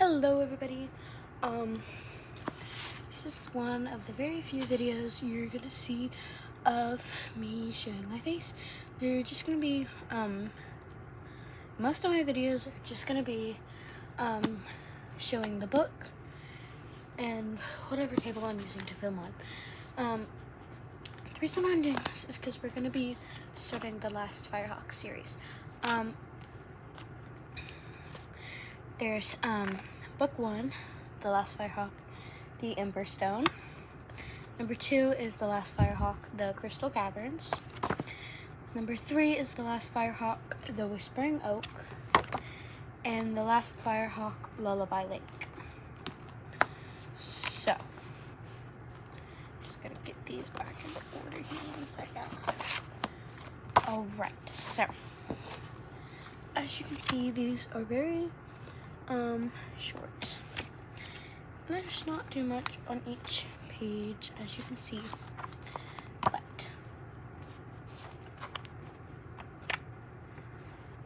Hello everybody. This is one of the very few videos you're gonna see of me showing my face. They're just gonna be most of my videos are just gonna be showing the book and whatever table I'm using to film on. The reason I'm doing this is because we're gonna be starting the last Firehawk series. There's book 1, The Last Firehawk, The Ember Stone. Number 2 is The Last Firehawk, The Crystal Caverns. Number 3 is The Last Firehawk, The Whispering Oak. And The Last Firehawk, Lullaby Lake. So, just gonna get these back in order here in a second. Alright, so, as you can see, these are very short. There's not too much on each page, as you can see, but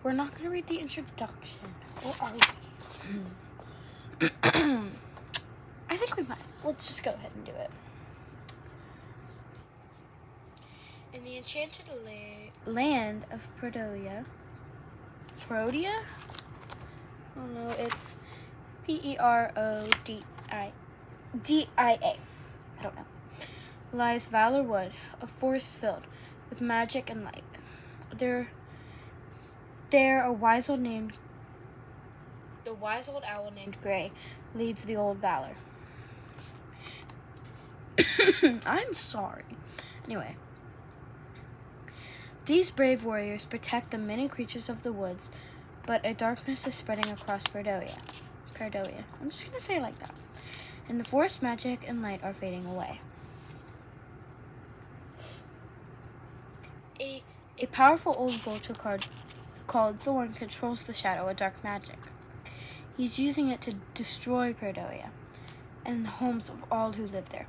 we're not going to read the introduction, or are we? I think we might. Let's just go ahead and do it. In the enchanted land of Perodia. Oh no, it's Perodia. I don't know. Lies Valor Wood, a forest filled with magic and light. There a wise old owl named Gray leads the old Valor. I'm sorry. Anyway. These brave warriors protect the many creatures of the woods, but a darkness is spreading across Perodia. I'm just going to say it like that. And the forest magic and light are fading away. A powerful old vulture called Thorn controls the shadow of dark magic. He's using it to destroy Perodia and the homes of all who live there.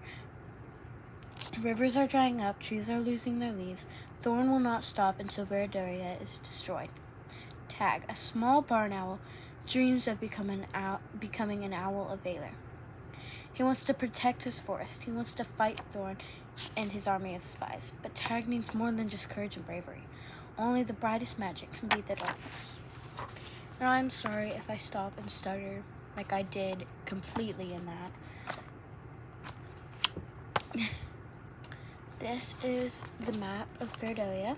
Rivers are drying up, trees are losing their leaves. Thorn will not stop until Perodia is destroyed. Tag, a small barn owl, dreams of becoming an owl of Valor. He wants to protect his forest. He wants to fight Thorn and his army of spies. But Tag needs more than just courage and bravery. Only the brightest magic can beat the darkness. Now, I'm sorry if I stop and stutter like I did completely in that. This is the map of Perodia.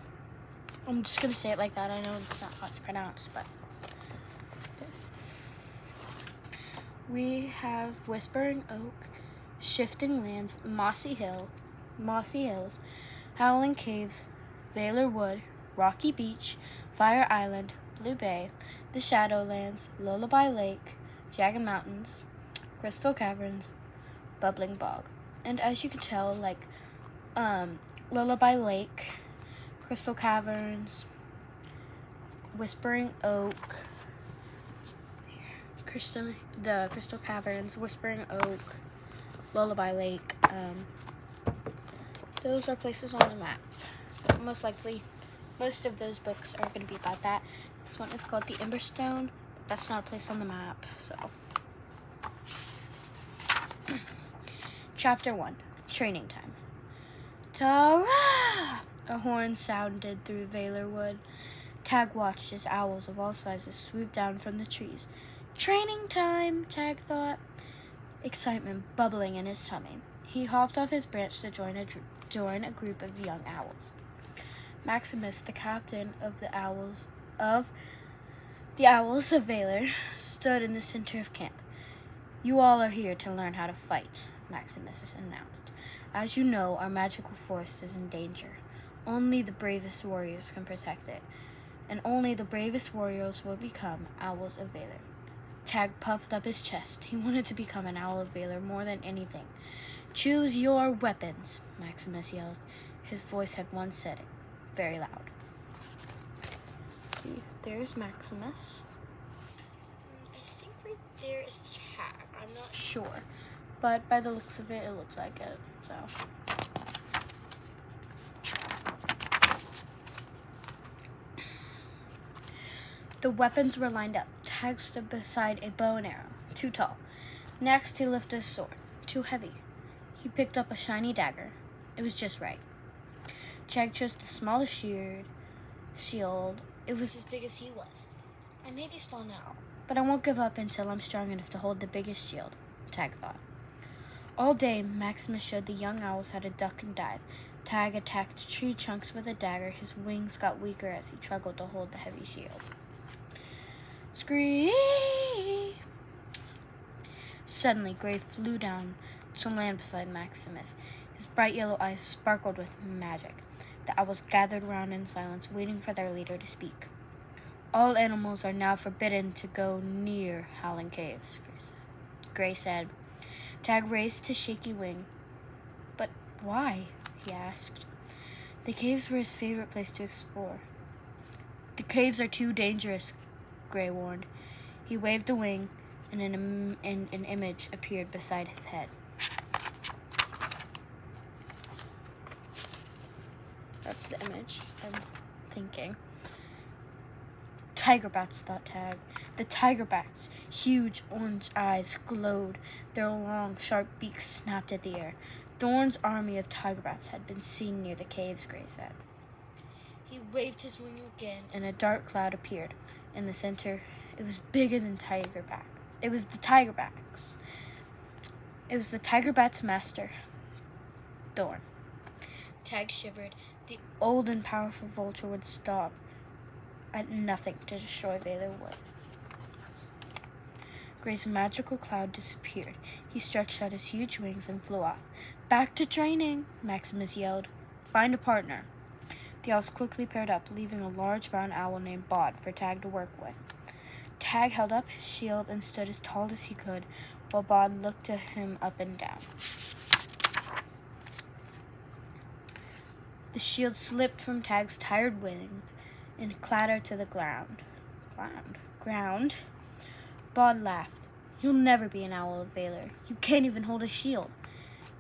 I'm just going to say it like that. I know it's not how it's pronounced, but it is. We have Whispering Oak, Shifting Lands, Mossy Hills, Howling Caves, Valor Wood, Rocky Beach, Fire Island, Blue Bay, the Shadowlands, Lullaby Lake, Jagged Mountains, Crystal Caverns, Bubbling Bog. And as you can tell, like, Lullaby Lake, Crystal Caverns, Whispering Oak, the Crystal Caverns, Whispering Oak, Lullaby Lake, those are places on the map. So most likely, most of those books are going to be about that. This one is called The Ember Stone, but that's not a place on the map, so. Chapter 1, Training Time. Ta-ra! A horn sounded through Valor Wood. Tag watched as owls of all sizes swooped down from the trees. Training time, Tag thought, excitement bubbling in his tummy. He hopped off his branch to join a group of young owls. Maximus, the captain of the owls of Valor, stood in the center of camp. You all are here to learn how to fight, Maximus announced. As you know, our magical forest is in danger. Only the bravest warriors can protect it, and only the bravest warriors will become owls of Valor. Tag puffed up his chest. He wanted to become an owl of Valor more than anything. Choose your weapons, Maximus yelled. His voice had once said it, very loud. See, there's Maximus. I think right there is Tag. I'm not sure, but by the looks of it, it looks like it, so. The weapons were lined up. Tag stood beside a bow and arrow. too tall. Next, he lifted his sword, too heavy. He picked up a shiny dagger. It was just right. Tag chose the smallest shield. It was as big as he was. I may be small now, but I won't give up until I'm strong enough to hold the biggest shield, Tag thought. All day, Maximus showed the young owls how to duck and dive. Tag attacked tree trunks with a dagger. His wings got weaker as he struggled to hold the heavy shield. Scream! Suddenly, Gray flew down to land beside Maximus. His bright yellow eyes sparkled with magic. The owls gathered around in silence, waiting for their leader to speak. All animals are now forbidden to go near Howling Caves, Gray said. Tag raised his shaky wing. But why? He asked. The caves were his favorite place to explore. The caves are too dangerous, Gray warned. He waved a wing, and an image appeared beside his head. That's the image I'm thinking. Tiger bats, thought Tag. The tiger bats, huge orange eyes glowed. Their long, sharp beaks snapped at the air. Thorn's army of tiger bats had been seen near the caves, Gray said. He waved his wing again, and a dark cloud appeared. In the center, it was bigger than tiger bats. It was the tiger bats. It was the tiger bat's master, Thorn. Tag shivered. The old and powerful vulture would stop at nothing to destroy Valor Wood. Gray's magical cloud disappeared. He stretched out his huge wings and flew off. Back to training, Maximus yelled. Find a partner. The owls quickly paired up, leaving a large brown owl named Bod for Tag to work with. Tag held up his shield and stood as tall as he could, while Bod looked at him up and down. The shield slipped from Tag's tired wing and clattered to the ground. Bod laughed. You'll never be an owl of Valor. You can't even hold a shield.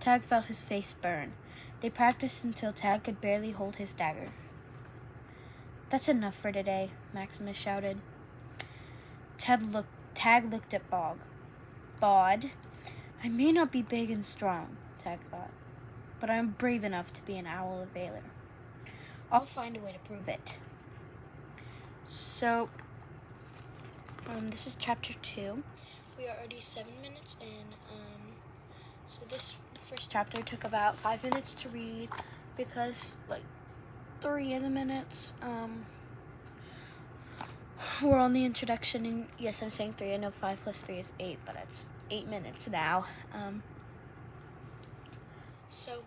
Tag felt his face burn. They practiced until Tag could barely hold his dagger. That's enough for today, Maximus shouted. Tag looked at Bod. I may not be big and strong, Tag thought, but I'm brave enough to be an owl of Valor. I'll find a way to prove it. So, this is chapter 2. We are already 7 minutes in. So this first chapter took about 5 minutes to read because, 3 of the minutes, were on the introduction. And yes, I'm saying 3. I know 5 plus 3 is 8, but it's 8 minutes now. So